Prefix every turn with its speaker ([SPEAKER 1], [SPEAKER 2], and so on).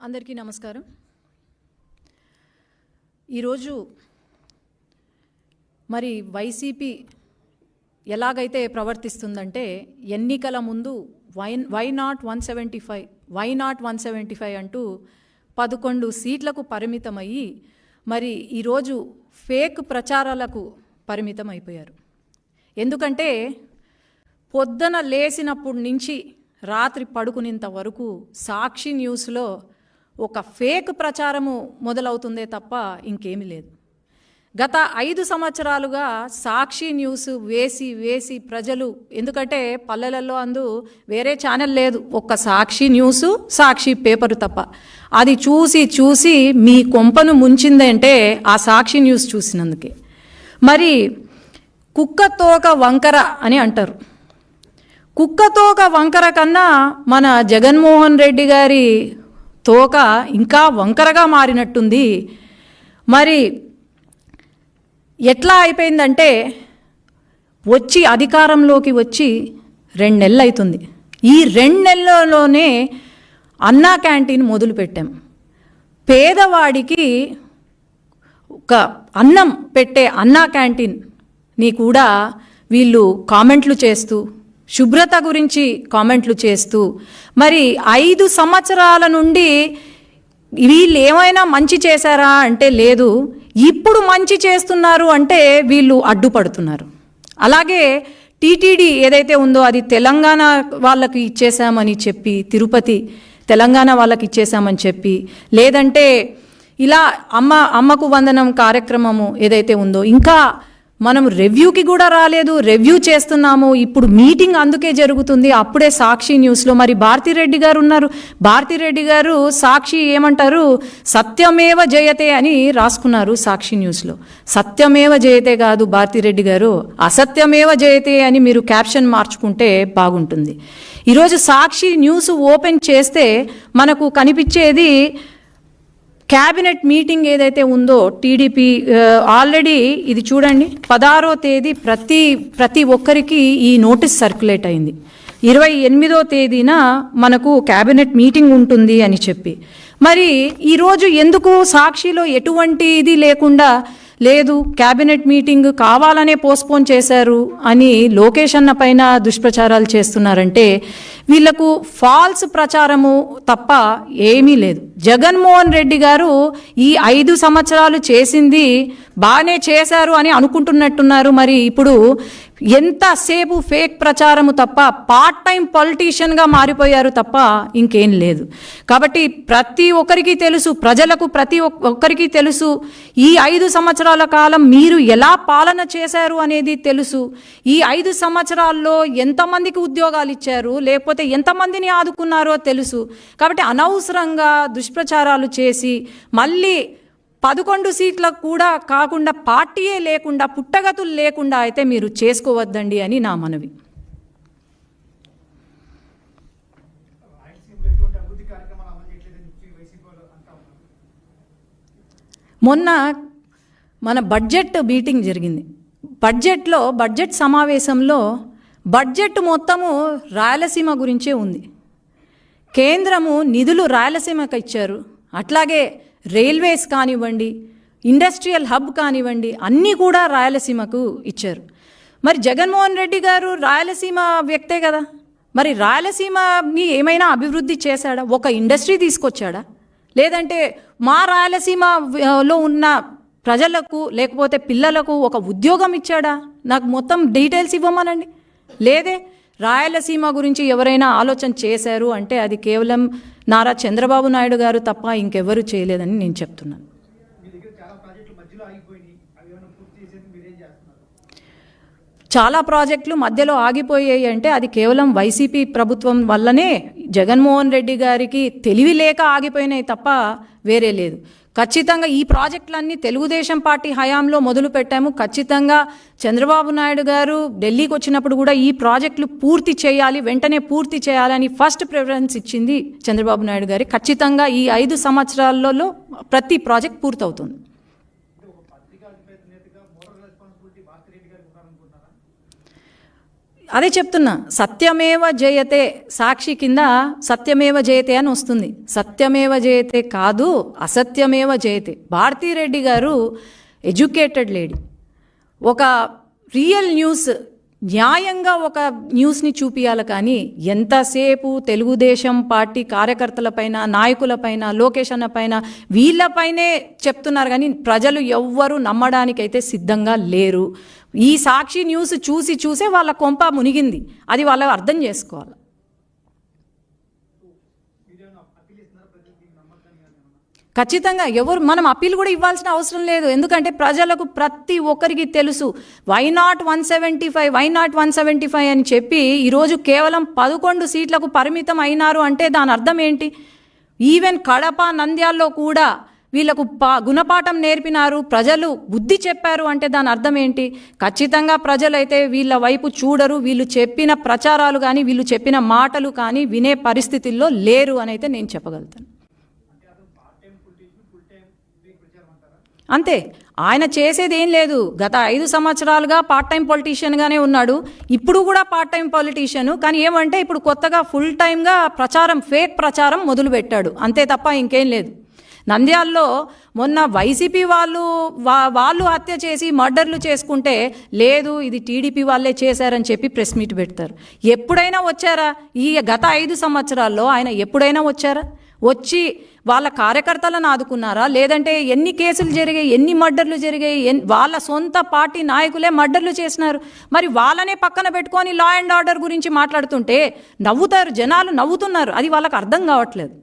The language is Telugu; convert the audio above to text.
[SPEAKER 1] అందరికీ నమస్కారం. ఈరోజు మరి వైసీపీ ఎలాగైతే ప్రవర్తిస్తుందంటే ఎన్నికల ముందు వై నాట్ 175 అంటూ 11 సీట్లకు పరిమితమయ్యి మరి ఈరోజు ఫేక్ ప్రచారాలకు పరిమితం అయిపోయారు. ఎందుకంటే పొద్దున లేచినప్పటి నుంచి రాత్రి పడుకునేంత వరకు సాక్షి న్యూస్లో ఒక ఫేక్ ప్రచారము మొదలవుతుందే తప్ప ఇంకేమీ లేదు. గత 5 సంవత్సరాలుగా సాక్షి న్యూస్ వేసి ప్రజలు, ఎందుకంటే పల్లెలలో వేరే ఛానల్ లేదు, ఒక్క సాక్షి న్యూసు సాక్షి పేపరు తప్ప, అది చూసి మీ కొంపను ముంచిందంటే ఆ సాక్షి న్యూస్ చూసినందుకే. మరి కుక్కతోక వంకర అని అంటారు. కుక్కతోక వంకర కన్నా మన జగన్మోహన్ రెడ్డి గారి తోక ఇంకా వంకరగా మారినట్టుంది. మరి ఎట్లా అయిపోయిందంటే అధికారంలోకి వచ్చి 2 నెలలు అవుతుంది. ఈ 2 నెలల్లోనే అన్నా క్యాంటీన్ మొదలుపెట్టాం. పేదవాడికి ఒక అన్నం పెట్టే అన్నా క్యాంటీన్ని కూడా వీళ్ళు కామెంట్లు చేస్తూ, శుభ్రత గురించి కామెంట్లు చేస్తూ, మరి 5 సంవత్సరాల నుండి వీళ్ళు ఏమైనా మంచి చేశారా అంటే లేదు, ఇప్పుడు మంచి చేస్తున్నారు అంటే వీళ్ళు అడ్డుపడుతున్నారు. అలాగే టీటీడీ ఏదైతే ఉందో అది తెలంగాణ వాళ్ళకి ఇచ్చేసామని చెప్పి, తిరుపతి తెలంగాణ వాళ్ళకి ఇచ్చేసామని చెప్పి, లేదంటే ఇలా అమ్మకు వందనం కార్యక్రమము ఏదైతే ఉందో ఇంకా మనం రివ్యూకి కూడా రాలేదు, రివ్యూ చేస్తున్నాము. ఇప్పుడు మీటింగ్ అందుకే జరుగుతుంది. అప్పుడే సాక్షి న్యూస్లో మరి భారతిరెడ్డి గారు ఉన్నారు. భారతిరెడ్డి గారు సాక్షి ఏమంటారు, సత్యమేవ జయతే అని రాసుకున్నారు సాక్షి న్యూస్లో. సత్యమేవ జయతే కాదు భారతిరెడ్డి గారు, అసత్యమేవ జయతే అని మీరు క్యాప్షన్ మార్చుకుంటే బాగుంటుంది. ఈరోజు సాక్షి న్యూస్ ఓపెన్ చేస్తే మనకు కనిపించేది క్యాబినెట్ మీటింగ్ ఏదైతే ఉందో టీడీపీ ఆల్రెడీ ఇది చూడండి, 16వ తేదీ ప్రతి ఒక్కరికి ఈ నోటీస్ సర్క్యులేట్ అయింది. 28వ తేదీన మనకు క్యాబినెట్ మీటింగ్ ఉంటుంది అని చెప్పి, మరి ఈరోజు ఎందుకు సాక్షిలో ఎటువంటి ఇది లేకుండా లేదు, క్యాబినెట్ మీటింగ్ కావాలనే పోస్ట్పోన్ చేశారు అని లోకేష్ అన్న పైన దుష్ప్రచారాలు చేస్తున్నారంటే వీళ్లకు ఫాల్స్ ప్రచారము తప్ప ఏమీ లేదు. జగన్మోహన్ రెడ్డి గారు ఈ 5 సంవత్సరాలు చేసింది బాగానే చేశారు అని అనుకుంటున్నట్టున్నారు. మరి ఇప్పుడు ఎంతసేపు ఫేక్ ప్రచారము తప్ప, పార్ట్ టైం పొలిటీషియన్గా మారిపోయారు తప్ప ఇంకేం లేదు. కాబట్టి ప్రతి ఒక్కరికి తెలుసు, ప్రజలకు ప్రతి ఒక్కరికి తెలుసు, ఈ 5 సంవత్సరాల కాలం మీరు ఎలా పాలన చేశారు అనేది తెలుసు. ఈ 5 సంవత్సరాల్లో ఎంతమందికి ఉద్యోగాలు ఇచ్చారు, లేకపోతే ఎంతమందిని ఆదుకున్నారో తెలుసు. కాబట్టి అనవసరంగా దుష్ప్రచారాలు చేసి మళ్ళీ 11 సీట్లకు కూడా కాకుండా, పార్టీయే లేకుండా, పుట్టగతులు లేకుండా అయితే మీరు చేసుకోవద్దండి అని నా మనవి. మొన్న మన బడ్జెట్ మీటింగ్ జరిగింది. బడ్జెట్ సమావేశంలో బడ్జెట్ మొత్తము రాయలసీమ గురించే ఉంది. కేంద్రము నిధులు రాయలసీమకు ఇచ్చారు. అట్లాగే రైల్వేస్ కానివ్వండి, ఇండస్ట్రియల్ హబ్ కానివ్వండి, అన్నీ కూడా రాయలసీమకు ఇచ్చారు. మరి జగన్మోహన్ రెడ్డి గారు రాయలసీమ వ్యక్తే కదా, మరి రాయలసీమని ఏమైనా అభివృద్ధి చేశాడా? ఒక ఇండస్ట్రీ తీసుకొచ్చాడా? లేదంటే మా రాయలసీమలో ఉన్న ప్రజలకు లేకపోతే పిల్లలకు ఒక ఉద్యోగం ఇచ్చాడా? నాకు మొత్తం డీటెయిల్స్ ఇవ్వమనండి. లేదే. రాయలసీమ గురించి ఎవరైనా ఆలోచన చేశారు అంటే అది కేవలం నారా చంద్రబాబు నాయుడు గారు తప్ప ఇంకెవరు చేయలేదని నేను చెప్తున్నాను. చాలా ప్రాజెక్టులు మధ్యలో ఆగిపోయాయి అంటే అది కేవలం వైసీపీ ప్రభుత్వం వల్లనే, జగన్మోహన్ రెడ్డి గారికి తెలివి లేక ఆగిపోయినాయి తప్ప వేరే లేదు. ఖచ్చితంగా ఈ ప్రాజెక్టులన్నీ తెలుగుదేశం పార్టీ హయాంలో మొదలు పెట్టాము. ఖచ్చితంగా చంద్రబాబు నాయుడు గారు ఢిల్లీకి వచ్చినప్పుడు కూడా ఈ ప్రాజెక్టులు పూర్తి చేయాలి, వెంటనే పూర్తి చేయాలని ఫస్ట్ ప్రిఫరెన్స్ ఇచ్చింది చంద్రబాబు నాయుడు గారి. ఖచ్చితంగా ఈ 5 సంవత్సరాలలో ప్రతి ప్రాజెక్ట్ పూర్తవుతుంది. అదే చెప్తున్నా, సత్యమేవ జయతే, సాక్షి కింద సత్యమేవ జయతే అని వస్తుంది. సత్యమేవ జయతే కాదు, అసత్యమేవ జయతే. భారతీరెడ్డి గారు ఎడ్యుకేటెడ్ లేడీ. ఒక రియల్ న్యూస్, న్యాయంగా ఒక న్యూస్ని చూపియాలి. కానీ ఎంతసేపు తెలుగుదేశం పార్టీ కార్యకర్తలపైన, నాయకులపైన, లోకేష్ అన్న పైన, వీళ్ళపైనే చెప్తున్నారు. కానీ ప్రజలు ఎవ్వరూ నమ్మడానికైతే సిద్ధంగా లేరు. ఈ సాక్షి న్యూస్ చూసే వాళ్ళ కొంప మునిగింది. అది వాళ్ళు అర్థం చేసుకోవాలి. ఖచ్చితంగా మనం అప్పీల్ కూడా ఇవ్వాల్సిన అవసరం లేదు. ఎందుకంటే ప్రజలకు ప్రతి ఒక్కరికి తెలుసు. వై నాట్ 175 అని చెప్పి ఈరోజు కేవలం 11 సీట్లకు పరిమితం అయినారు అంటే దాని అర్థం ఏంటి? ఈవెన్ కడప, నంద్యాల్లో కూడా వీళ్ళకు గుణపాఠం నేర్పినారు, ప్రజలు బుద్ధి చెప్పారు అంటే దాని అర్థం ఏంటి? ఖచ్చితంగా ప్రజలైతే వీళ్ళ వైపు చూడరు. వీళ్ళు చెప్పిన ప్రచారాలు కానీ, వీళ్ళు చెప్పిన మాటలు కానీ వినే పరిస్థితుల్లో లేరు అని అయితే నేను చెప్పగలుగుతాను. అంతే, ఆయన చేసేది ఏం లేదు. గత 5 సంవత్సరాలుగా పార్ట్ టైం పొలిటీషియన్గానే ఉన్నాడు. ఇప్పుడు కూడా పార్ట్ టైం పొలిటీషియన్. కానీ ఏమంటే ఇప్పుడు కొత్తగా ఫుల్ టైమ్గా ప్రచారం, ఫేక్ ప్రచారం మొదలుపెట్టాడు. అంతే తప్ప ఇంకేం లేదు. నంద్యాల్లో మొన్న వైసీపీ వాళ్ళు హత్య చేసి మర్డర్లు చేసుకుంటే, లేదు ఇది టీడీపీ వాళ్ళే చేశారని చెప్పి ప్రెస్ మీట్ పెడతారు. ఎప్పుడైనా వచ్చారా? ఈ గత 5 సంవత్సరాల్లో ఆయన ఎప్పుడైనా వచ్చారా? వచ్చి వాళ్ళ కార్యకర్తలను ఆదుకున్నారా? లేదంటే ఎన్ని కేసులు జరిగాయి, ఎన్ని మర్డర్లు జరిగాయి? వాళ్ళ సొంత పార్టీ నాయకులే మర్డర్లు చేసినారు. మరి వాళ్ళనే పక్కన పెట్టుకొని లా అండ్ ఆర్డర్ గురించి మాట్లాడుతుంటే నవ్వుతారు, జనాలు నవ్వుతున్నారు. అది వాళ్ళకి అర్థం కావట్లేదు.